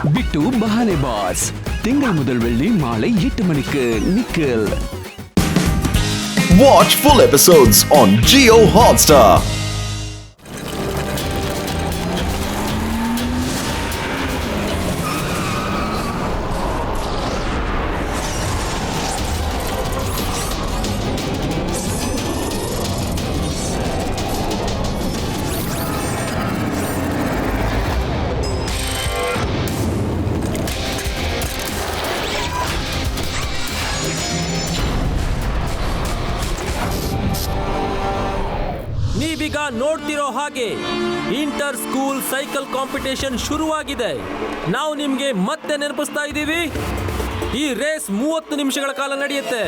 பிட்டு பஹானே pass திங்கள் முதல் வெள்ளி மாலை 8 மணிக்கு Nikhil. Watch full episodes on Jio Hotstar. ನೀವೀಗ ನೋಡ್ತಿರೋ ಹಾಗೆ ಇಂಟರ್ ಸ್ಕೂಲ್ ಸೈಕಲ್ ಕಾಂಪಿಟೇಷನ್ ಶುರುವಾಗಿದೆ. ನಾವು ನಿಮ್ಗೆ ಮತ್ತೆ ನೆನಪಿಸ್ತಾ ಇದ್ದೀವಿ, ಈ ರೇಸ್ 30 ನಿಮಿಷಗಳ ಕಾಲ ನಡೆಯುತ್ತೆ.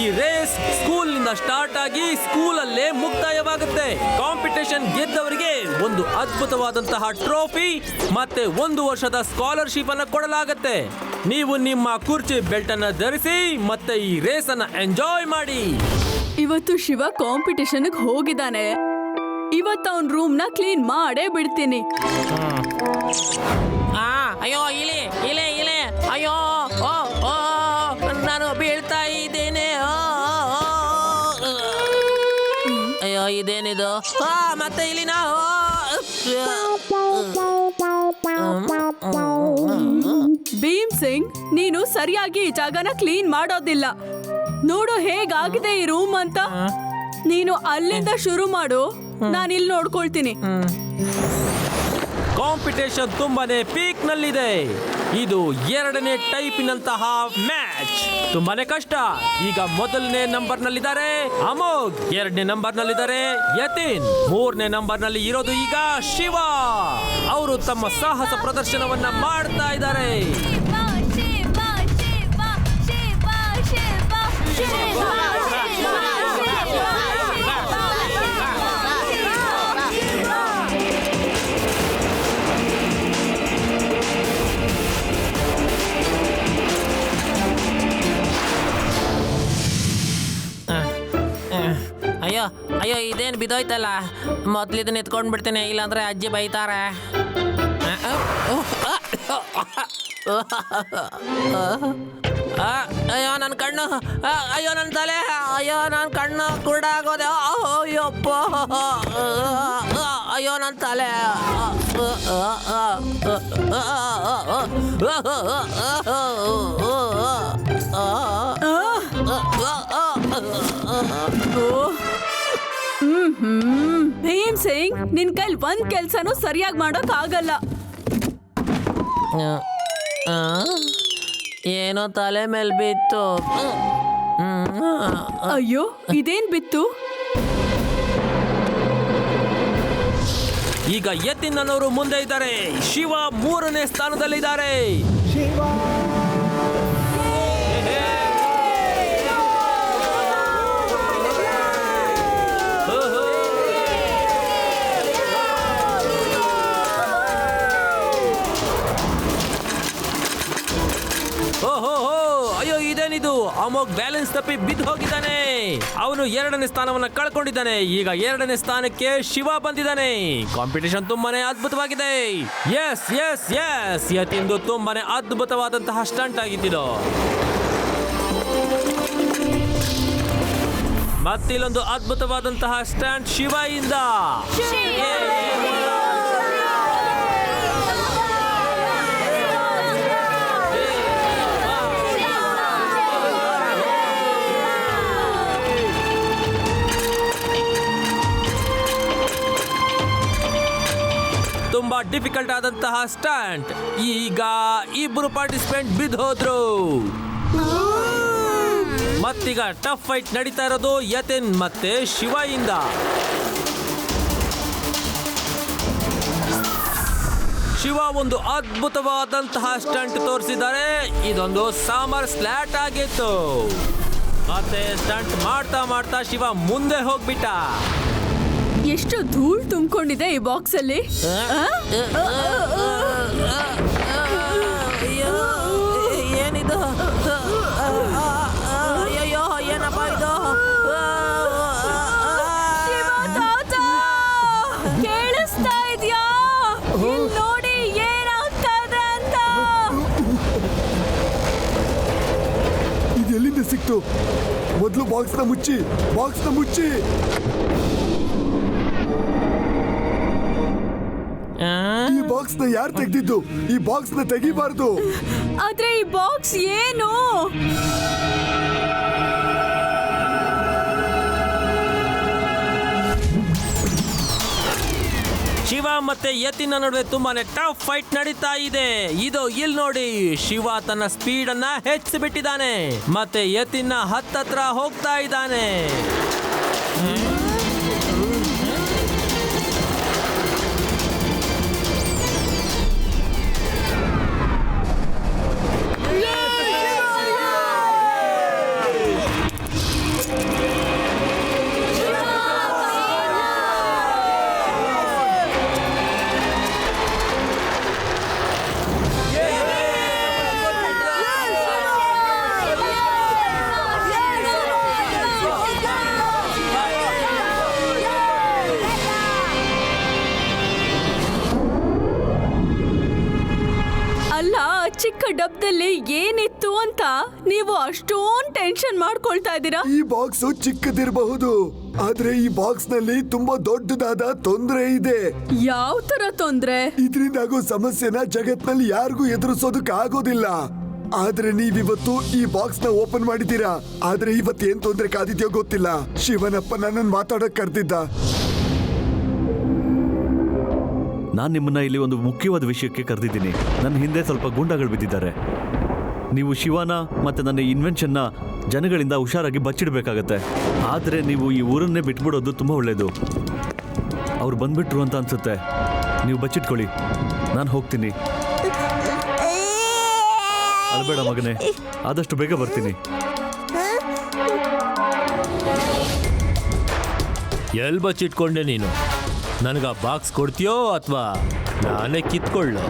ಈ ರೇಸ್ ಸ್ಕೂಲ್ ನಿಂದ ಸ್ಟಾರ್ಟ್ ಆಗಿ ಸ್ಕೂಲ್ ಅಲ್ಲೇ ಮುಕ್ತಾಯವಾಗುತ್ತೆ. ಕಾಂಪಿಟೇಷನ್ ಗೆದ್ದವರಿಗೆ ಒಂದು ಅದ್ಭುತವಾದಂತಹ ಟ್ರೋಫಿ ಮತ್ತೆ 1 ವರ್ಷದ ಸ್ಕಾಲರ್ಶಿಪ್ ಅನ್ನ ಕೊಡಲಾಗುತ್ತೆ. ನೀವು ನಿಮ್ಮ ಕುರ್ಚಿ ಬೆಲ್ಟ್ ಅನ್ನ ಧರಿಸಿ ಮತ್ತೆ ಈ ರೇಸ್ ಅನ್ನ ಎಂಜಾಯ್ ಮಾಡಿ. ಇವತ್ತು ಶಿವ ಕಾಂಪಿಟೇಷನ್ ಹೋಗಿದ್ದಾನೆ. ಇವತ್ತು ಅವನ್ ರೂಮ್ ನ ಕ್ಲೀನ್ ಮಾಡೇ ಬಿಡ್ತೀನಿ. ಅಯ್ಯೋ ಇಲೆ ಇಲೆ ಇಲೆ ಅಯ್ಯೋ ಓ ಓ ನಾನು ಬೀಳ್ತಾ ಇದ್ದೇನೆ. ಅಯ್ಯೋ ಇದೇನಿದು ಮತ್ತೆ ಇಲ್ಲಿನ. ಭೀಮ್ ಸಿಂಗ್, ನೀನು ಸರಿಯಾಗಿ ಈ ಜಾಗನ ಕ್ಲೀನ್ ಮಾಡೋದಿಲ್ಲ. ನೋಡು ಹೇಗಾಗಿದೆ ಈ ರೂಮ್ ಅಂತ. ನೀನು ಅಲ್ಲಿಂದ ಶುರು ಮಾಡು, ನಾನು ಇಲ್ಲಿ ನೋಡ್ಕೊಳ್ತೀನಿ. ಕಾಂಪಿಟೇಷನ್ ತುಂಬಾನೇ ಪೀಕ್ ನಲ್ಲಿದೆ. ಇದು 2ನೇ ಟೈಪಿನಂತಹ ಮ್ಯಾಚ್. ತುಂಬಾನೇ ಕಷ್ಟ. ಈಗ ಮೊದಲನೇ ನಂಬರ್ ನಲ್ಲಿದ್ದಾರೆ ಅಮೋಘ್, 2ನೇ ನಂಬರ್ ನಲ್ಲಿದ್ದಾರೆ ಯತಿನ್, 3ನೇ ನಂಬರ್ ನಲ್ಲಿ ಇರೋದು ಈಗ ಶಿವ. ಅವರು ತಮ್ಮ ಸಾಹಸ ಪ್ರದರ್ಶನವನ್ನ ಮಾಡ್ತಾ ಇದ್ದಾರೆ. ಅಯ್ಯೋ ಅಯ್ಯೋ ಇದೇನು ಬಿದ್ದೋಯ್ತಲ್ಲ. ಮೊದ್ಲು ಇದನ್ನ ಎತ್ಕೊಂಡು ಬಿಡ್ತೀನಿ, ಇಲ್ಲಾಂದ್ರೆ ಅಜ್ಜಿ ಬೈತಾರೆ. ಅಯ್ಯೋ ನನ್ನ ಕಣ್ಣು, ಅಯ್ಯೋ ನನ್ನ ತಲೆ, ಅಯ್ಯೋ ನನ್ನ ಕಣ್ಣು ಕುರುಡಾಗೋದೆ. ಅಯ್ಯಪ್ಪ, ಅಯ್ಯೋ ನನ್ನ ತಲೆ. ಭೀಮ್ ಸಿಂಗ್, ನಿನ್ ಕೈಲಿ ಒಂದ್ ಕೆಲ್ಸನೂ ಸರಿಯಾಗಿ ಮಾಡೋಕ್ ಆಗಲ್ಲ. ಏನೋ ತಲೆ ಮೇಲೆ ಬಿತ್ತು. ಅಯ್ಯೋ ಇದೇನ್ ಬಿತ್ತು? ಈಗ ಯತಿನ್ ಅನ್ನೋರು ಮುಂದೆ ಇದ್ದಾರೆ. ಶಿವ 3ನೇ ಸ್ಥಾನದಲ್ಲಿದ್ದಾರೆ. ಓಹೋ, ಅಯ್ಯೋ ಇದೇನಿದು? ಅಮೋಘ್ ಬ್ಯಾಲೆನ್ಸ್ ತಪ್ಪಿ ಬಿದ್ದು ಹೋಗಿದ್ದಾನೆ. ಅವನು 2ನೇ ಸ್ಥಾನವನ್ನ ಕಳ್ಕೊಂಡಿದ್ದಾನೆ. ಈಗ 2ನೇ ಸ್ಥಾನಕ್ಕೆ ಶಿವ ಬಂದಿದ್ದಾನೆ. ಕಾಂಪಿಟೇಷನ್ ತುಂಬಾನೇ ಅದ್ಭುತವಾಗಿದೆ. ಎಸ್ ಎಸ್ ಎಸ್ ಯತಿಂದು ತುಂಬಾನೇ ಅದ್ಭುತವಾದಂತಹ ಸ್ಟಂಟ್ ಆಗಿದ್ದು. ಮತ್ತಿಲ್ಲೊಂದು ಅದ್ಭುತವಾದಂತಹ ಸ್ಟಂಟ್ ಶಿವ ಇಂದ. ತುಂಬಾ ಡಿಫಿಕಲ್ಟ್ ಆದಂತಹ ಸ್ಟಂಟ್. ಈಗ ಇಬ್ಬರು ಪಾರ್ಟಿಸಿಪೆಂಟ್ ಬಿದ್ದು ಹೋದ್ರು. ಮತ್ತೀಗ ಟಫ್ ಫೈಟ್ ನಡೀತಾ ಇರೋದು ಯತಿನ್ ಮತ್ತೆ ಶಿವ ಇಂದ. ಶಿವ ಒಂದು ಅದ್ಭುತವಾದಂತಹ ಸ್ಟಂಟ್ ತೋರಿಸಿದ್ದಾರೆ. ಇದೊಂದು ಸಾಮರ್ ಸ್ಲಾಟ್ ಆಗಿತ್ತು. ಮತ್ತೆ ಸ್ಟಂಟ್ ಮಾಡ್ತಾ ಮಾಡ್ತಾ ಶಿವ ಮುಂದೆ ಹೋಗ್ಬಿಟ್ಟ. ಎಷ್ಟು ಧೂಳ್ ತುಂಬಿಕೊಂಡಿದೆ ಈ ಬಾಕ್ಸ್ ಅಲ್ಲಿ. ಏನಿದು? ಅಯ್ಯೋ ಏನಪ್ಪ ಇದು? ಕೇಳಿಸ್ತಾ ಇದ್ಯಾ? ನೋಡಿ ಏನಾಗ್ತಾ ಇದೆ ಅಂತ. ಸಿಕ್ತು. ಮೊದಲು ಬಾಕ್ಸ್ನ ಮುಚ್ಚಿ. ಈ ಬಾಕ್ಸ್ನ ಯಾರು ತೆಗ್ದಿದ್ದು? ಈ ಬಾಕ್ಸ್ನ ತೆಗಿಬಾರ್ದು. ಆದ್ರೆ ಈ ಬಾಕ್ಸ್ ಏನು? ಶಿವ ಮತ್ತೆ ಯತಿನ ನಡುವೆ ತುಂಬಾನೇ ಟಫ್ ಫೈಟ್ ನಡೀತಾ ಇದೆ. ಇದು ಇಲ್ಲಿ ನೋಡಿ, ಶಿವ ತನ್ನ ಸ್ಪೀಡ್ ಅನ್ನ ಹೆಚ್ಚಿಬಿಟ್ಟಿದ್ದಾನೆ ಮತ್ತೆ ಯತಿನ ಹತ್ತತ್ರ ಹೋಗ್ತಾ ಇದ್ದಾನೆ. ಅಲ್ಲ, ಚಿಕ್ಕ ಡಬ್ಬದಲ್ಲಿ ಏನಿತ್ತು ಅಂತ ನೀವು ಅಷ್ಟೊಂದು ಟೆನ್ಷನ್ ಮಾಡ್ಕೊಳ್ತಾ ಇದ್ದೀರಾ? ಈ ಬಾಕ್ಸ್ ಚಿಕ್ಕದಿರಬಹುದು, ಆದ್ರೆ ಈ ಬಾಕ್ಸ್ ನಲ್ಲಿ ತುಂಬಾ ದೊಡ್ಡದಾದ ತೊಂದರೆ ಇದೆ. ಯಾವ ತರ ತೊಂದ್ರೆ? ಇದರಿಂದಾಗೋ ಸಮಸ್ಯೆನ ಜಗತ್ನಲ್ಲಿ ಯಾರಿಗೂ ಎದುರಿಸೋದಕ್ಕೆ ಆಗೋದಿಲ್ಲ. ಆದ್ರೆ ನೀವಿವತ್ತು ಈ ಬಾಕ್ಸ್ ನ ಓಪನ್ ಮಾಡಿದ್ದೀರಾ. ಆದ್ರೆ ಇವತ್ತೇನ್ ತೊಂದ್ರೆ ಕಾದಿದ್ಯೋ ಗೊತ್ತಿಲ್ಲ. ಶಿವನಪ್ಪ ನನ್ನನ್ನು ಮಾತಾಡಕ್ ಕರೆದಿದ್ದ. ನಾನು ನಿಮ್ಮನ್ನ ಇಲ್ಲಿ ಒಂದು ಮುಖ್ಯವಾದ ವಿಷಯಕ್ಕೆ ಕರೆದಿದ್ದೀನಿ. ನನ್ನ ಹಿಂದೆ ಸ್ವಲ್ಪ ಗೂಂಡಾಗಳು ಬಿದ್ದಿದ್ದಾರೆ. ನೀವು ಶಿವನ ಮತ್ತು ನನ್ನ ಇನ್ವೆನ್ಷನ್ನ ಜನಗಳಿಂದ ಹುಷಾರಾಗಿ ಬಚ್ಚಿಡಬೇಕಾಗತ್ತೆ. ಆದರೆ ನೀವು ಈ ಊರನ್ನೇ ಬಿಟ್ಬಿಡೋದು ತುಂಬ ಒಳ್ಳೆಯದು. ಅವ್ರು ಬಂದ್ಬಿಟ್ರು ಅಂತ ಅನ್ಸುತ್ತೆ. ನೀವು ಬಚ್ಚಿಟ್ಕೊಳ್ಳಿ, ನಾನು ಹೋಗ್ತೀನಿ. ಅಲ್ಬೇಡ ಮಗನೇ, ಆದಷ್ಟು ಬೇಗ ಬರ್ತೀನಿ. ಎಲ್ಲಿ ಬಚ್ಚಿಟ್ಕೊಂಡೆ ನೀನು? ನನಗ ಬಾಕ್ಸ್ ಕೊಡ್ತೀಯೋ ಅಥವಾ ನಾನೇ ಕಿತ್ಕೊಳ್ಳೋ?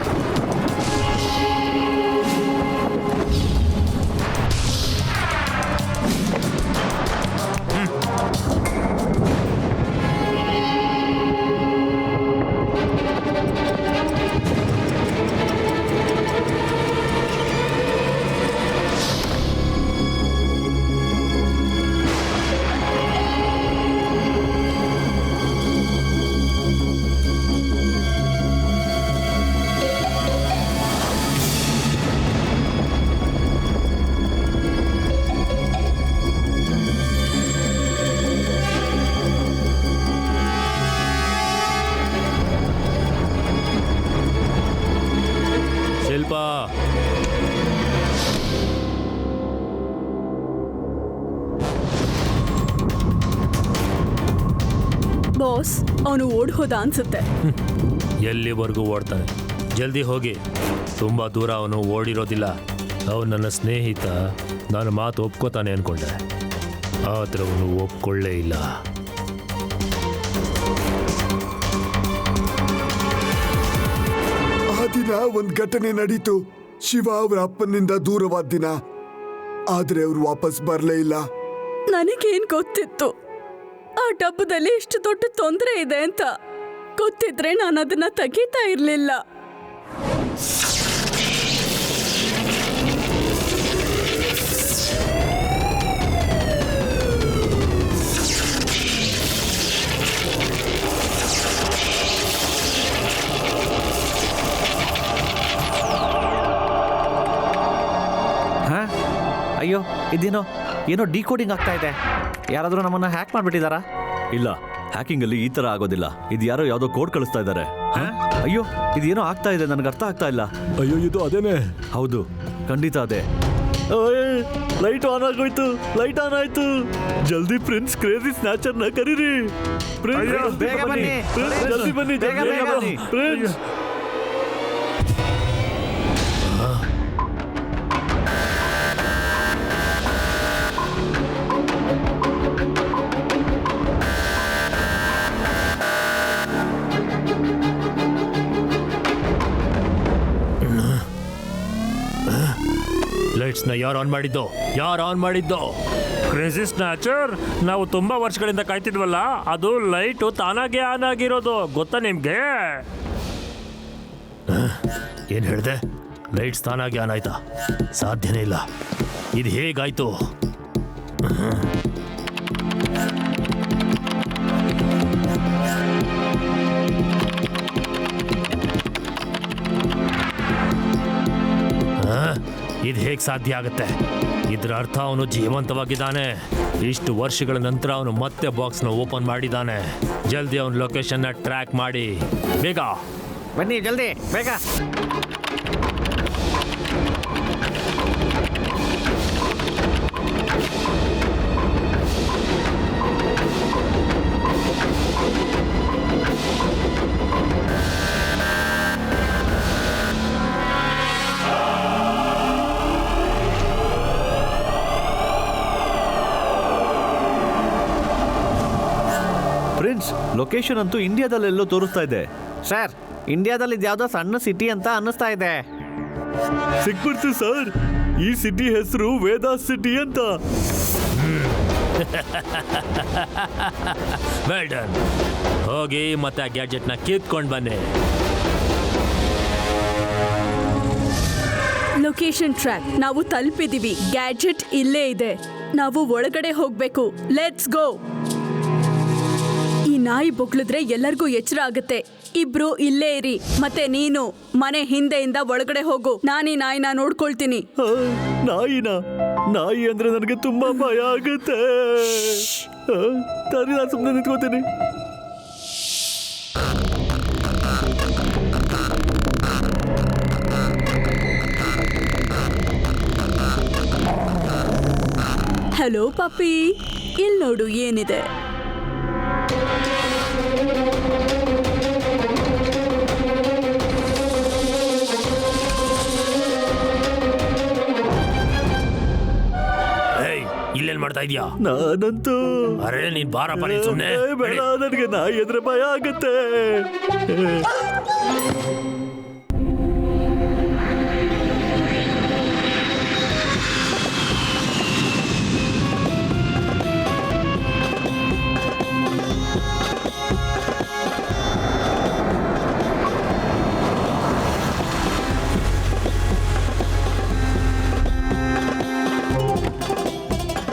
ಬಾಸ್, ಅವನು ಓಡ್ ಹೋದ ಅನ್ಸುತ್ತೆ. ಎಲ್ಲಿವರೆಗೂ ಓಡ್ತಾನೆ? ಜಲ್ದಿ ಹೋಗಿ. ತುಂಬ ದೂರ ಅವನು ಓಡಿರೋದಿಲ್ಲ. ಅವನು ನನ್ನ ಸ್ನೇಹಿತ. ನಾನು ಮಾತು ಒಪ್ಕೋತಾನೆ ಅನ್ಕೊಂಡೆ, ಆದ್ರೆ ಅವನು ಒಪ್ಕೊಳ್ಳೇ ಇಲ್ಲ. ಆ ದಿನ ಒಂದ್ ಘಟನೆ ನಡೀತು. ಶಿವ ಅವರ ಅಪ್ಪನಿಂದ ದೂರವಾದ ದಿನ. ಆದ್ರೆ ಅವ್ರು ವಾಪಸ್ ಬರ್ಲೇ ಇಲ್ಲ. ನನಗೇನ್ ಗೊತ್ತಿತ್ತು ಆ ಡಬ್ಬದಲ್ಲಿ ಇಷ್ಟು ದೊಡ್ಡ ತೊಂದರೆ ಇದೆ ಅಂತ? ಗೊತ್ತಿದ್ರೆ ನಾನು ಅದನ್ನ ತೆಗಿತಾ ಇರ್ಲಿಲ್ಲ. ಅಯ್ಯೋ, ಇದೇನೋ ಏನೋ ಡಿಕೋಡಿಂಗ್ ಆಗ್ತಾ ಇದೆ. ಯಾರಾದರೂ ನಮ್ಮನ್ನ ಹ್ಯಾಕ್ ಮಾಡಿಬಿಟ್ಟಿದ್ದಾರಾ? ಇಲ್ಲ, ಹ್ಯಾಕಿಂಗಲ್ಲಿ ಈ ಥರ ಆಗೋದಿಲ್ಲ. ಇದು ಯಾರೋ ಯಾವುದೋ ಕೋಡ್ ಕಳಿಸ್ತಾ ಇದ್ದಾರೆ. ಅಯ್ಯೋ, ಇದೇನೋ ಆಗ್ತಾ ಇದೆ, ನನಗೆ ಅರ್ಥ ಆಗ್ತಾ ಇಲ್ಲ. ಅಯ್ಯೋ, ಇದು ಅದೇನೆ. ಹೌದು, ಖಂಡಿತ ಅದೇ. ಲೈಟ್ ಆನ್ ಆಗೋಯ್ತು, ಲೈಟ್ ಆನ್ ಆಯ್ತು. ಜಲ್ದಿ ಪ್ರಿನ್ಸ್ ಕ್ರೇಜಿ ಸ್ನ್ಯಾಚರ್ನ ಕರೀರಿ. ಪ್ರಿನ್ಸ್ ಬೇಗ ಬನ್ನಿ, ಜಲ್ದಿ ಬನ್ನಿ, ಬೇಗ ಬನ್ನಿ ಪ್ರಿನ್ಸ್. ಲೈಟ್ಸ್ನ ಯಾರು ಆನ್ ಮಾಡಿದ್ದು? ಯಾರು ಆನ್ ಮಾಡಿದ್ದು? ಕ್ರೇಜಿ ಸ್ನ್ಯಾಚರ್, ನಾವು ತುಂಬಾ ವರ್ಷಗಳಿಂದ ಕಾಯ್ತಿದ್ವಲ್ಲ, ಅದು ಲೈಟು ತಾನಾಗೆ ಆನ್ ಆಗಿರೋದು. ಗೊತ್ತಾ ನಿಮ್ಗೆ? ಏನ್ ಹೇಳ್ದೆ? ಲೈಟ್ಸ್ ತಾನಾಗಿ ಆನ್ ಆಯ್ತಾ? ಸಾಧ್ಯನೇ ಇಲ್ಲ. ಇದು ಹೇಗಾಯ್ತು? ಇದು ಹೇಗೆ ಸಾಧ್ಯ ಆಗುತ್ತೆ? ಇದರ ಅರ್ಥ ಅವನು ಜೀವಂತವಾಗಿದ್ದಾನೆ. ಇಷ್ಟು ವರ್ಷಗಳ ನಂತರ ಅವನು ಮತ್ತೆ ಬಾಕ್ಸ್ನ ಓಪನ್ ಮಾಡಿದ್ದಾನೆ. ಜಲ್ದಿ ಅವನ ಲೊಕೇಶನ್ನ ಟ್ರ್ಯಾಕ್ ಮಾಡಿ. ಬೇಗ ಬನ್ನಿ, ಜಲ್ದಿ ಬೇಗ. ಪ್ರಿನ್ಸ್, ಲೊಕೇಶನ್ ಅಂತೂ ಇಂಡಿಯಾದಲ್ಲೆಲ್ಲೋ ತೋರಿಸ್ತಾ ಇದೆ. ಸರ್, ಇಂಡಿಯಾದಲ್ಲಿ ಇದ್ಯಾವುದೋ ಸಣ್ಣ ಸಿಟಿ ಅಂತ ಅನ್ನಿಸ್ತಾ ಇದೆ. ಸಿಕ್ಬಿಡ್ತು ಸರ್, ಈ ಸಿಟಿ ಹೆಸರು ವೇದಾಸ್ ಸಿಟಿ ಅಂತ. Well done. ಹೋಗಿ ಮತ್ತೆ ಆ ಗ್ಯಾಜೆಟ್ನ ಕಿತ್ಕೊಂಡು ಬನ್ನಿ. ಲೊಕೇಶನ್ ಟ್ರ್ಯಾಕ್ ನಾವು ತಲುಪಿದೀವಿ. ಗ್ಯಾಜೆಟ್ ಇಲ್ಲೇ ಇದೆ. ನಾವು ಒಳಗಡೆ ಹೋಗ್ಬೇಕು. Let's go. ಈ ನಾಯಿ ಬೊಗಳಿದ್ರೆ ಎಲ್ಲರಿಗೂ ಎಚ್ಚರ ಆಗುತ್ತೆ. ಇಬ್ರು ಇಲ್ಲೇ ಇರಿ. ಮತ್ತೆ ನೀನು ಮನೆ ಹಿಂದೆಯಿಂದ ಒಳಗಡೆ ಹೋಗು. ನಾನೀ ನಾಯಿನ ನೋಡ್ಕೊಳ್ತೀನಿ. ನಾಯಿನ? ನಾಯಿ ಅಂದ್ರೆ ನನಗೆ ತುಂಬಾ ಭಯ ಆಗುತ್ತೆ. ಸರಿ, ನಾನು ಸುಮ್ಮನೆ ನಿಂತ್ಕೋತೀನಿ. ಹಲೋ ಪಪ್ಪಿ, ಇಲ್ಲಿ ನೋಡು ಏನಿದೆ. ಇಲ್ಲೇನ್ ಮಾಡ್ತಾ ಇದೀಯಾ? ನಾನಂತೂ ಅರೆ ನೀನ್ ಬಾರಪ್ಪ, ನೀನ್ ಸುಮ್ನೆ ಬೇಡ, ನನಗೆ ನಾಯಿ ಎದ್ರೆ ಭಯ ಆಗುತ್ತೆ.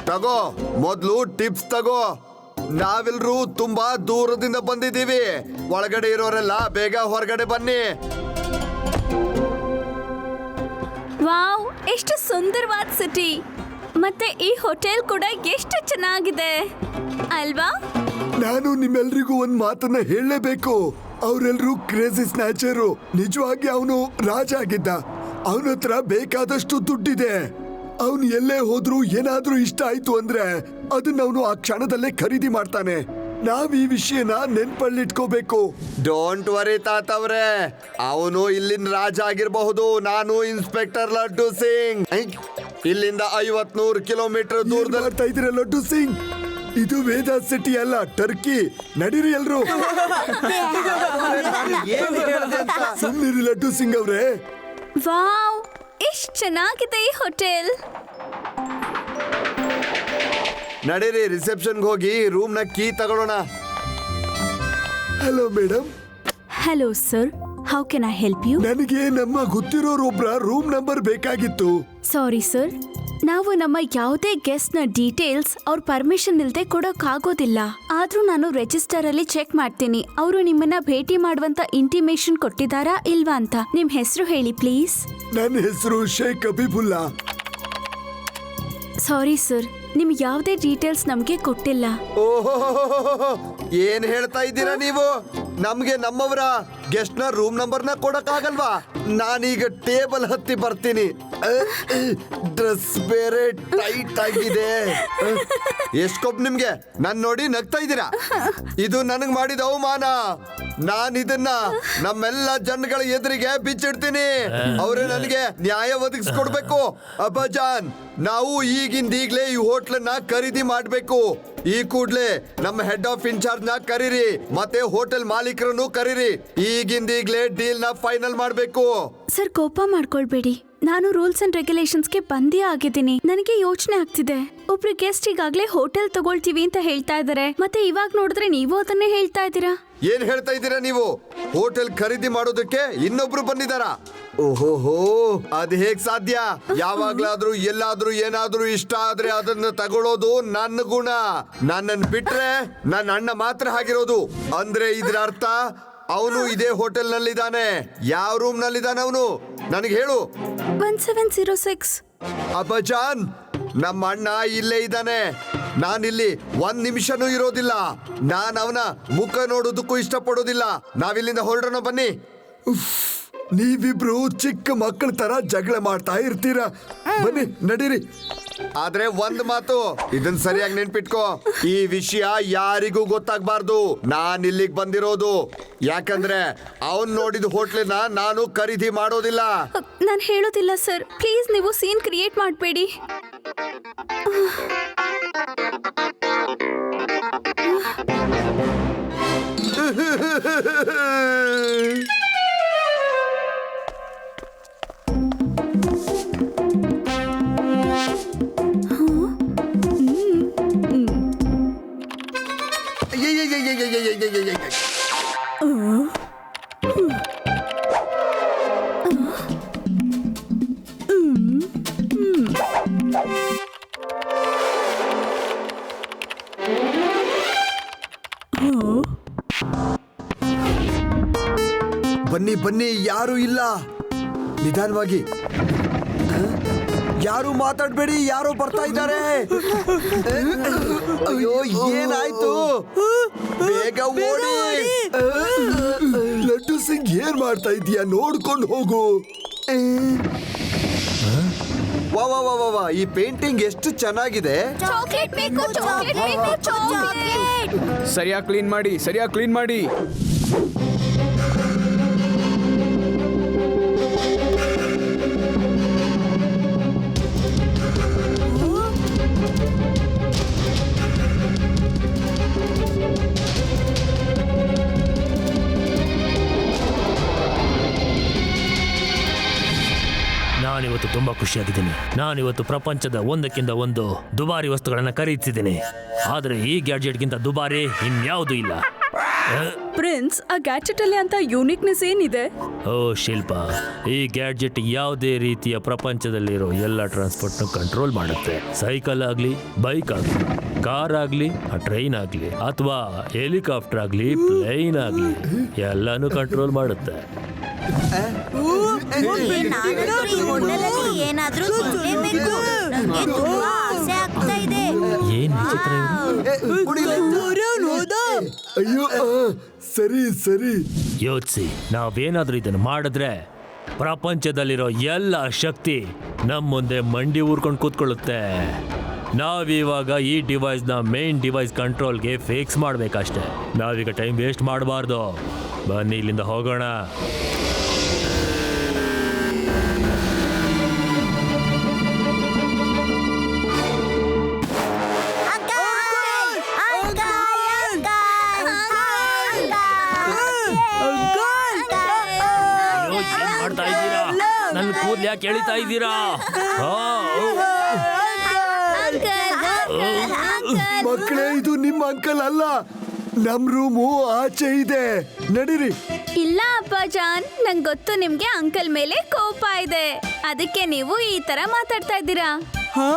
ತಗೋ, ಮೊದ್ಲು ಟಿಪ್ಸ್ ತಗೋ. ನಾವೆಲ್ರೂ ತುಂಬಾ ದೂರದಿಂದ ಬಂದಿದ್ದೀವಿ. ಒಳಗಡೆ ಇರೋರೆಲ್ಲ ಬೇಗ ಹೊರಗಡೆ ಬನ್ನಿ. ವಾವ್, ಎಷ್ಟು ಸುಂದರವಾದ ಸಿಟಿ. ಮತ್ತೆ ಈ ಹೋಟೆಲ್ ಕೂಡ ಎಷ್ಟು ಚೆನ್ನಾಗಿದೆ ಅಲ್ವಾ? ನಾನು ನಿಮ್ಮೆಲ್ರಿಗೂ ಒಂದ್ ಮಾತನ್ನ ಹೇಳಲೇಬೇಕು. ಅವರೆಲ್ಲರೂ ಕ್ರೇಜಿ ಸ್ನ್ಯಾಚರು. ನಿಜವಾಗಿ ಅವನು ರಾಜ ಆಗಿದ್ದ. ಅವನ ಹತ್ರ ಬೇಕಾದಷ್ಟು ದುಡ್ಡಿದೆ. ಅವನು ಎಲ್ಲೇ ಹೋದ್ರೂ ಏನಾದ್ರೂ ಇಷ್ಟ ಆಯ್ತು ಅಂದ್ರೆ ಅದನ್ನ ಅವನು ಆ ಕ್ಷಣದಲ್ಲೇ ಖರೀದಿ ಮಾಡ್ತಾನೆ. ನಾವ್ ಈ ವಿಷಯನ ನೆನ್ಪಲ್ಲಿಟ್ಕೋಬೇಕು. ಡೋಂಟ್ ವರಿ ತಾತವ್ರೆ, ಅವನು ಇಲ್ಲಿನ ರಾಜ ಆಗಿರಬಹುದು. ನಾನು ಇನ್ಸ್ಪೆಕ್ಟರ್ ಲಡ್ಡು ಸಿಂಗ್. ಇಲ್ಲಿಂದ 50-100 ಕಿಲೋಮೀಟರ್ ದೂರದಲ್ಲಿ ಬರ್ತಾ ಇದ್ದೀರ ಲಡ್ಡು ಸಿಂಗ್. ಇದು ವೇದಾಸ್ ಸಿಟಿ ಅಲ್ಲ, ಟರ್ಕಿ. ನಡೀರಿ ಎಲ್ರು. ಸುಮ್ಮನಿರಿ ಲಡ್ಡು ಸಿಂಗ್ ಅವ್ರೆ. ವಾವ್, ಎಷ್ಟು ಚೆನ್ನಾಗಿದೆ ಈ ಹೋಟೆಲ್. ನಡೀರಿ, ರಿಸೆಪ್ಷನ್ಗೆ ಹೋಗಿ ರೂಮ್ನ ಕೀ ತಗೊಳ್ಳೋಣ. Hello madam. Hello sir, how can I help you? ನನಗೆ ನಮ್ಮ ಗೊತ್ತಿರೋರೊಬ್ರ ರೂಮ್ ನಂಬರ್ ಬೇಕಾಗಿತ್ತು. ಸಾರಿ ಸರ್, ನಾವು ನಮ್ಮ ಯಾವುದೇ ಗೆಸ್ಟ್ ನ ಡೀಟೇಲ್ಸ್ ಅವ್ರ ಪರ್ಮಿಷನ್ ಇಲ್ಲದೆ ಕೊಡೋಕ್ಕಾಗೋದಿಲ್ಲ. ಆದ್ರೂ ನಾನು ರಿಜಿಸ್ಟರ್ ಅಲ್ಲಿ ಚೆಕ್ ಮಾಡ್ತೀನಿ. ಅವರು ನಿಮ್ಮನ್ನ ಭೇಟಿ ಮಾಡುವಂತ ಇಂಟಿಮೇಷನ್ ಕೊಟ್ಟಿದ್ದಾರಾ ಇಲ್ವಾ ಅಂತ. ನಿಮ್ ಹೆಸರು ಹೇಳಿ ಪ್ಲೀಸ್. ನನ್ನ ಹೆಸರು ಶೇಖ್ ಅಬಿಬುಲ್ಲಾ. ಸಾರಿ ಸರ್, ನಿಮ್ ಯಾವುದೇ ಡೀಟೇಲ್ಸ್ ನಮ್ಗೆ ಕೊಟ್ಟಿಲ್ಲ. ಓಹೋ, ಏನ್ ಹೇಳ್ತಾ ಇದ್ದೀರಾ ನೀವು? ನಮ್ಗೆ ನಮ್ಮವರ ಗೆಸ್ಟ್ ನ ರೂಮ್ ನಂಬರ್ನ ಕೊಡಕ್ಕಾಗಲ್ವಾ? ನಾನೀಗ ಟೇಬಲ್ ಹತ್ತಿ ಬರ್ತೀನಿ. ಡ್ರೆಸ್ ಬೇರೆ ಟೈಟ್ ಆಗಿದೆ. ಎಷ್ಟ್ ನಿಮ್ಗೆ ನನ್ ನೋಡಿ ನಗ್ತಾ ಇದ್ದೀರಾ? ಇದು ನನಗ್ ಮಾಡಿದ ಅವಮಾನ. ನಾನ್ ಇದನ್ನ ನಮ್ಮೆಲ್ಲ ಜನಗಳ ಎದುರಿಗೆ ಬಿಚ್ಚಿಡ್ತೀನಿ. ಅವ್ರೆ ನನಗೆ ನ್ಯಾಯ ಒದಗಿಸ್ಕೊಡ್ಬೇಕು. ಅಬ್ಬಾಜಾನ್, ನಾವು ಈಗಿಂದೀಗ್ಲೇ ಈ ಹೋಟ್ಲನ್ನ ಖರೀದಿ ಮಾಡ್ಬೇಕು. ಈ ಕೂಡ್ಲೆ ನಮ್ಮ ಹೆಡ್ ಆಫ್ ಇನ್ಚಾರ್ಜ್ ನ ಕರೀರಿ, ಮತ್ತೆ ಹೋಟೆಲ್ ಮಾಲೀಕರನ್ನು ಕರೀರಿ. ಈಗಿಂದೀಗ್ಲೇ ಡೀಲ್ ನ ಫೈನಲ್ ಮಾಡ್ಬೇಕು. ಸರ್, ಕೋಪ ಮಾಡ್ಕೊಳ್ಬೇಡಿ. ನಾನು ರೂಲ್ಸ್ ಅಂಡ್ ರೆಗ್ಯುಲೇಷನ್ಸ್ಗೆ ಬಂದೇ ಆಗಿದ್ದೀನಿ. ನನಗೆ ಯೋಚನೆ ಆಗ್ತಿದೆ. ಒಬ್ರು ಗೆಸ್ಟ್ ಈಗಾಗ್ಲೇ ಹೋಟೆಲ್ ತಗೊಳ್ತೀವಿ ಅಂತ ಹೇಳ್ತಾ ಇದಾರೆ. ಮತ್ತೆ ಇವಾಗ ನೋಡಿದ್ರೆ ನೀವು ಅದನ್ನೇ ಹೇಳ್ತಾ ಇದ್ದೀರಾ. ಏನ್ ಹೇಳ್ತಾ ಇದ್ದೀರಾ ನೀವು? ಹೋಟೆಲ್ ಖರೀದಿ ಮಾಡೋದಕ್ಕೆ ಇನ್ನೊಬ್ರು ಬಂದಿದಾರ? ಓಹೋಹೋ, ಅದ್ ಹೇಗ್ ಸಾಧ್ಯ? ಯಾವಾಗ್ಲಾದ್ರೂ ಎಲ್ಲಾದ್ರೂ ಏನಾದ್ರೂ ಇಷ್ಟ ಆದ್ರೆ ಅದನ್ನ ತಗೊಳ್ಳೋದು ನನ್ನ ಗುಣ. ನನ್ನನ್ ಬಿಟ್ರೆ ನನ್ನ ಅಣ್ಣ ಮಾತ್ರ ಆಗಿರೋದು. ಅಂದ್ರೆ ಇದ್ರ ಅರ್ಥ ಅವನು ಇದೇ ಹೋಟೆಲ್ ನಲ್ಲಿದ್ದಾನೆ. ಯಾವ ರೂಮ್ ನಲ್ಲಿದ್ದಾನೆ ಅವನು? ನನಗೆ ಹೇಳು. 1706. ಅಬ್ಬಜಾನ್, ನಮ್ಮ ಅಣ್ಣ ಇಲ್ಲೇ ಇದ್ದಾನೆ. ನಾನಿಲ್ಲಿ 1 ನಿಮಿಷನೂ ಇರೋದಿಲ್ಲ. ನಾನು ಅವನ ಮುಖ ನೋಡೋದಕ್ಕೂ ಇಷ್ಟಪಡೋದಿಲ್ಲ. ನಾವಿಲ್ಲಿಂದ ಹೊರಡೋಣ, ಬನ್ನಿ. ನೀವಿಬ್ರು ಚಿಕ್ಕ ಮಕ್ಕಳ ತರ ಜಗಳ ಮಾಡ್ತಾ ಇರ್ತೀರಾ. ಬನ್ನಿ ನಡೀರಿ. ಆದ್ರೆ ಒಂದ್ ಮಾತು, ಇದನ್ ಸರಿಯಾಗಿ ನೆನ್ಪಿಟ್ಕೋ. ಈ ವಿಷಯ ಯಾರಿಗೂ ಗೊತ್ತಾಗ್ಬಾರ್ದು. ನಾನ್ ಇಲ್ಲಿಗೆ ಬಂದಿರೋದು ಯಾಕಂದ್ರೆ ಅವನ್ ನೋಡಿದ ಹೋಟ್ಲಿನ ನಾನು ಖರೀದಿ ಮಾಡೋದಿಲ್ಲ. ನಾನು ಹೇಳೋದಿಲ್ಲ ಸರ್, ಪ್ಲೀಸ್ ನೀವು ಸೀನ್ ಕ್ರಿಯೇಟ್ ಮಾಡಬೇಡಿ. ಬನ್ನಿ ಬನ್ನಿ, ಯಾರು ಇಲ್ಲ. ನಿಧಾನವಾಗಿ. ಯಾರು ಮಾತಾಡ್ಬೇಡಿ, ಯಾರೋ ಬರ್ತಾ ಇದ್ದಾರೆ. ಅಯ್ಯೋ, ಏನಾಯ್ತು? ಬೇಗ ಓಡಿ. ಲಡ್ಡು ಸಿಂಗ್ ಏನ್ ಮಾಡ್ತಾ ಇದೀಯಾ? ನೋಡ್ಕೊಂಡು ಹೋಗು. ವಾ ವಾ ವಾ ವಾ ವಾ, ಈ ಪೇಂಟಿಂಗ್ ಎಷ್ಟು ಚೆನ್ನಾಗಿದೆ. ಚಾಕ್ಲೇಟ್ ಬೇಕು, ಚಾಕ್ಲೇಟ್ ಬೇಕು, ಚಾಕ್ಲೇಟ್. ಸರಿಯಾಗಿ ಕ್ಲೀನ್ ಮಾಡಿ, ಸರಿಯಾಗಿ ಕ್ಲೀನ್ ಮಾಡಿ. ನಾನಿವತ್ತು ತುಂಬಾ ಖುಷಿಯಾಗಿದ್ದೀನಿ. ನಾನಿವತ್ತು ಪ್ರಪಂಚದ ಒಂದಕ್ಕಿಂತ ಒಂದು ದುಬಾರಿ ವಸ್ತುಗಳನ್ನ ಖರೀದಿಸಿದ್ದೀನಿ. ಆದ್ರೆ ಈ ಗ್ಯಾಡ್ಜೆಟ್ಗಿಂತ ದುಬಾರಿ ಇನ್ಯಾವುದೂ ಇಲ್ಲ. ಪ್ರಿನ್ಸ್, ಆ ಗ್ಯಾಡ್ಜೆಟ್ ಅಲ್ಲಿ ಅಂತ ಯೂನಿಕ್ನೆಸ್ ಏನಿದೆ? ಓ ಶಿಲ್ಪ, ಈ ಗ್ಯಾಡ್ಜೆಟ್ ಯಾವುದೇ ರೀತಿಯ ಪ್ರಪಂಚದಲ್ಲಿರೋ ಎಲ್ಲ ಟ್ರಾನ್ಸ್ಪೋರ್ಟ್ನ ಕಂಟ್ರೋಲ್ ಮಾಡುತ್ತೆ. ಸೈಕಲ್ ಆಗಲಿ, ಬೈಕ್ ಆಗಲಿ, ಕಾರ್ ಆಗಲಿ, ಟ್ರೈನ್ ಆಗಲಿ, ಅಥವಾ ಹೆಲಿಕಾಪ್ಟರ್ ಆಗಲಿ, ಪ್ಲೇನ್ ಆಗಲಿ, ಎಲ್ಲಾನು ಕಂಟ್ರೋಲ್ ಮಾಡುತ್ತೆ. ಏನಾದ್ರೂ ತಿನ್ಲೇಬೇಕು. ನಂಗೆ ತುಂಬಾ ಆಸೆ ಆಗ್ತಾ ಇದೆ. ಏನ್ ವಿಚಿತ್ರ ಇವ್ರು? ಅಯ್ಯೋ, ಸರಿ ಸರಿ. ಯೋಚಿಸಿ, ನಾವೇನಾದ್ರೂ ಇದನ್ನು ಮಾಡಿದ್ರೆ ಪ್ರಪಂಚದಲ್ಲಿರೋ ಎಲ್ಲ ಶಕ್ತಿ ನಮ್ಮ ಮುಂದೆ ಮಂಡಿ ಊರ್ಕೊಂಡು ಕೂತ್ಕೊಳ್ಳುತ್ತೆ. ನಾವಿವಾಗ ಈ ಡಿವೈಸ್ನ ಮೇನ್ ಡಿವೈಸ್ ಕಂಟ್ರೋಲ್ಗೆ ಫಿಕ್ಸ್ ಮಾಡ್ಬೇಕಷ್ಟೆ. ನಾವೀಗ ಟೈಮ್ ವೇಸ್ಟ್ ಮಾಡಬಾರ್ದು. ಬನ್ನಿ ಇಲ್ಲಿಂದ ಹೋಗೋಣ. ಮಾಡ್ತಾ ಇದ್ದೀರಾ? ನನ್ನ ಕೂದಲು ಯಾಕೆ ಎಳಿತಾ ಇದ್ದೀರಾ? ಮಕ್ಕಳೇ, ಇದು ನಿಮ್ಮ ಅಂಕಲ್ ಅಲ್ಲ. ನಮ್ ರೂಮು ಆಚೆ ಇದೆ. ನಡೀರಿ. ಇಲ್ಲ ಅಪ್ಪಾಜಾನ್, ನಂಗೆ ಗೊತ್ತು ನಿಮ್ಗೆ ಅಂಕಲ್ ಮೇಲೆ ಕೋಪ ಇದೆ. ಅದಕ್ಕೆ ನೀವು ಈ ತರ ಮಾತಾಡ್ತಾ ಇದ್ದೀರಾ. ಹಾ,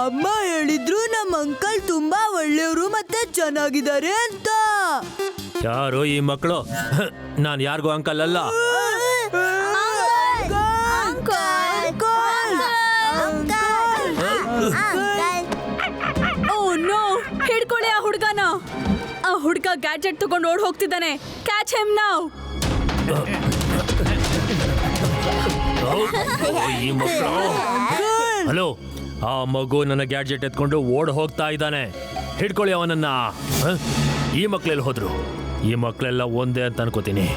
ಅಮ್ಮ ಹೇಳಿದ್ರು ನಮ್ಮ ಅಂಕಲ್ ತುಂಬಾ ಒಳ್ಳೆಯವರು ಮತ್ತೆ ಚೆನ್ನಾಗಿದ್ದಾರೆ ಅಂತ. ಯಾರು ಈ ಮಕ್ಕಳು? ನಾನು ಯಾರಿಗೂ ಅಂಕಲ್ ಅಲ್ಲ. ಓ ನೋ, ಹಿಡ್ಕೊಳ್ಳಿ ಆ ಹುಡ್ಗನ. ಆ ಹುಡ್ಗ ಗ್ಯಾಡ್ಜೆಟ್ ತಗೊಂಡು ಓಡ್ ಹೋಗ್ತಿದ್ದಾನೆ. Catch him now. ಈ ಮಕ್ಕಳು. ಹಲೋ, ಆ ಮಗು ನನ್ನ ಗ್ಯಾಡ್ಜೆಟ್ ಎತ್ಕೊಂಡು ಓಡ್ ಹೋಗ್ತಾ ಇದ್ದಾನೆ. ಹಿಡ್ಕೊಳ್ಳಿ ಅವನನ್ನ. ಈ ಮಕ್ಕಳೆಲ್ಲ ಹೋದ್ರು? ಈ ಮಕ್ಕಳೆಲ್ಲ ಒಂದೇ ಅಂತ ಅನ್ಕೋತೀನಿ.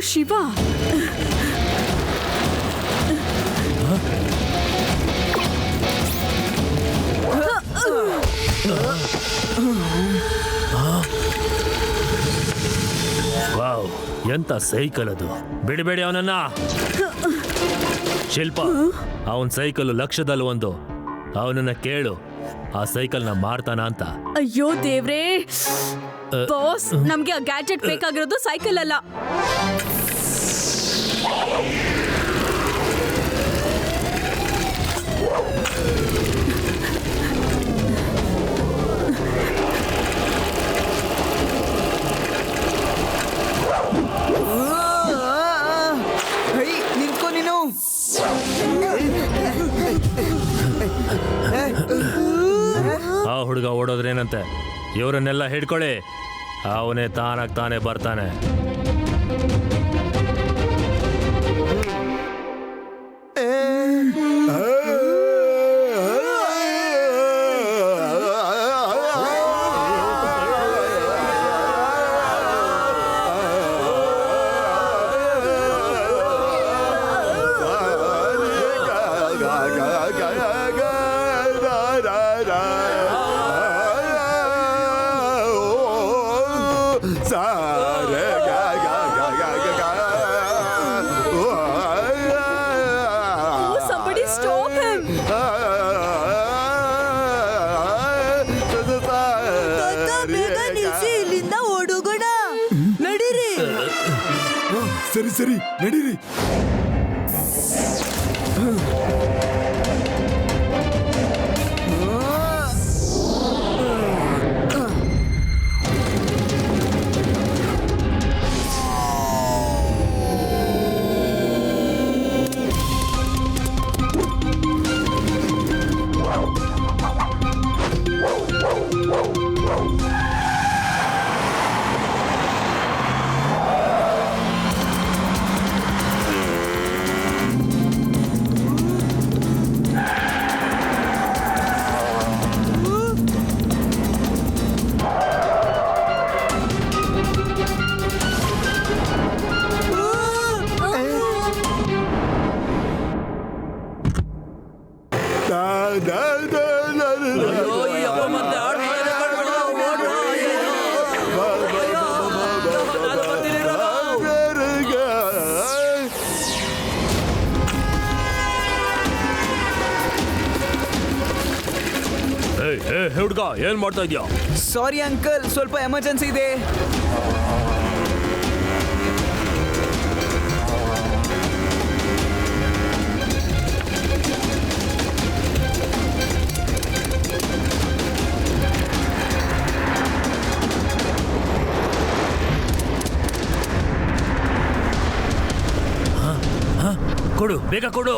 ಶಿವ. ವಾವ್, ಎಂತ ಸೈಕಲ್ ಅದು! ಬಿಡಬೇಡಿ ಅವನನ್ನ. ಶಿಲ್ಪ, ಅವನ್ ಸೈಕಲ್ ಲಕ್ಷದಲ್ಲಿ ಒಂದು. ಅವನನ್ನ ಕೇಳು, ಆ ಸೈಕಲ್ನ ಮಾರ್ತಾನ ಅಂತ. ಅಯ್ಯೋ ದೇವ್ರೇ ಬಾಸ್, ನಮ್ಗೆ ಆ ಗ್ಯಾಜೆಟ್ ಬೇಕಾಗಿರೋದು ಸೈಕಲ್ ಅಲ್ಲ. ನಿಂತ್ಕೋ ನೀನು. ಆ ಹುಡುಗ ಓಡೋದ್ರೇನಂತೆ, ಇವರನ್ನೆಲ್ಲ ಹಿಡ್ಕೊಳ್ಳಿ. ಅವನೇ ತಾನಾಗ್ ತಾನೇ ಬರ್ತಾನೆ. Somebody stop him. ಬೇಗ ನಿಲ್ಸಿ, ಇಲ್ಲಿಂದ ಓಡೋಗೋಣ. ನಡೀರಿ. ಸರಿ ಸರಿ ನಡೀರಿ. ಹುಡುಗ, ಏನ್ ಮಾಡ್ತಾ ಇದ್ಯಾ? ಸಾರಿ ಅಂಕಲ್, ಸ್ವಲ್ಪ ಎಮರ್ಜೆನ್ಸಿ ಇದೆ. ಕೊಡು, ಬೇಗ ಕೊಡು.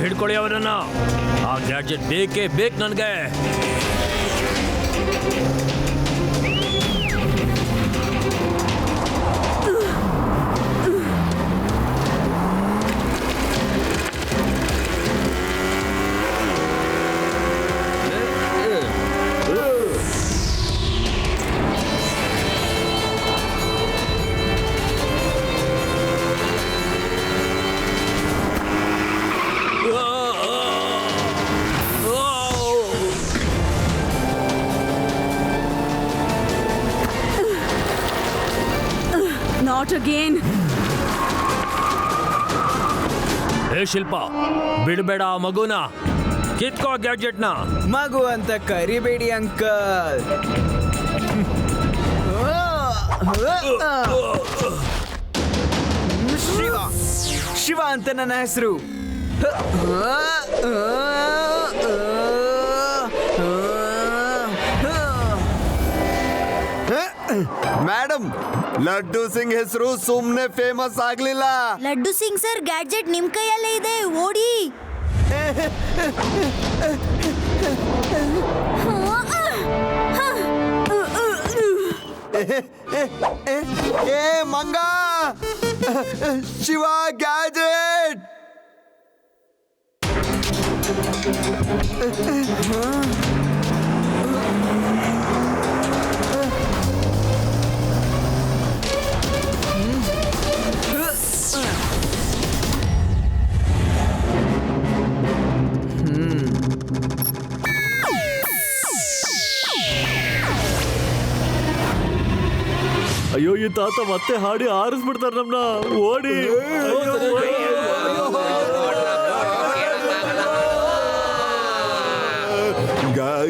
ಹಿಡ್ಕೊಳ್ಳಿ ಅವರನ್ನ. ಆ ಗ್ಯಾಡ್ಜೆಟ್ ಬೇಕೇ ಬೇಕು ನನಗೆ. Not again. ಹೇ ಶಿಲ್ಪ, ಬಿಡಬೇಡ ಆ ಮಗುನ. ಕಿತ್ಕೋ ಗ್ಯಾಡ್ಜೆಟ್ನ. ಮಗು ಅಂತ ಕರಿಬೇಡಿ ಅಂಕಲ್. ಶಿವ, ಶಿವ ಅಂತ ನನ್ನ ಹೆಸರು. ಮೇಡಮ್, ಲಡ್ಡು ಸಿಂಗ್ ಹೆಸರು ಸುಮ್ನೆ ಫೇಮಸ್ ಆಗ್ಲಿಲ್ಲ. ಲಡ್ಡು ಸಿಂಗ್ ಸರ್, ಗ್ಯಾಡ್ಜೆಟ್ ನಿಮ್ ಕೈಯಲ್ಲೇ ಇದೆ, ಓಡಿ. ಏ ಮಂಗ, ಶಿವ ಗ್ಯಾಜೆಟ್. ಅಯ್ಯೋ ಈ ತಾತ ಮತ್ತೆ ಹಾಡಿ ಹಾರಿಸ್ಬಿಡ್ತಾರೆ ನಮ್ನ. ಓಡಿ.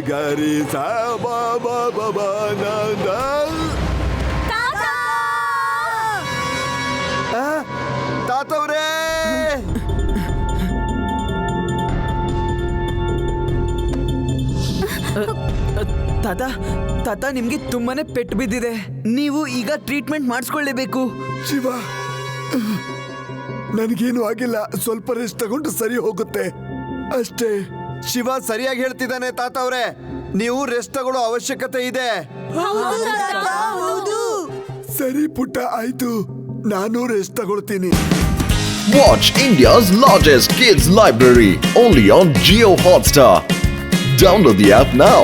ಗರಿ ಸಾ ಬಾ ಬಾ ಬಾ ಬಾ ನಾ ನಾ. ತಾತವ್ರೇ, ತಾತ ತಾತ ನಿಮ್ಗೆ ತುಂಬಾನೇ ಪೆಟ್ಟು ಬಿದ್ದಿದೆ. ನೀವು ಈಗ ಟ್ರೀಟ್ಮೆಂಟ್ ಮಾಡಿಸ್ಕೊಳ್ಳೇಬೇಕು. ಶಿವ, ನನಗೇನು ಆಗಿಲ್ಲ. ಸ್ವಲ್ಪ ರೆಸ್ಟ್ ತಗೊಂಡು ಸರಿ ಹೋಗುತ್ತೆ ಅಷ್ಟೇ. ಶಿವ ಸರಿಯಾಗಿ ಹೇಳ್ತಿದ್ದಾನೆ ತಾತವ್ರೆ. ನೀವು ರೆಸ್ಟ್ ತಗೊಳ್ಳೋ ಅವಶ್ಯಕತೆ ಇದೆ. ಸರಿ ಪುಟ್ಟ, ಆಯ್ತು, ನಾನು ರೆಸ್ಟ್ ತಗೊಳ್ತೀನಿ. Watch India's largest kids library only on Jio Hotstar. Download the app now.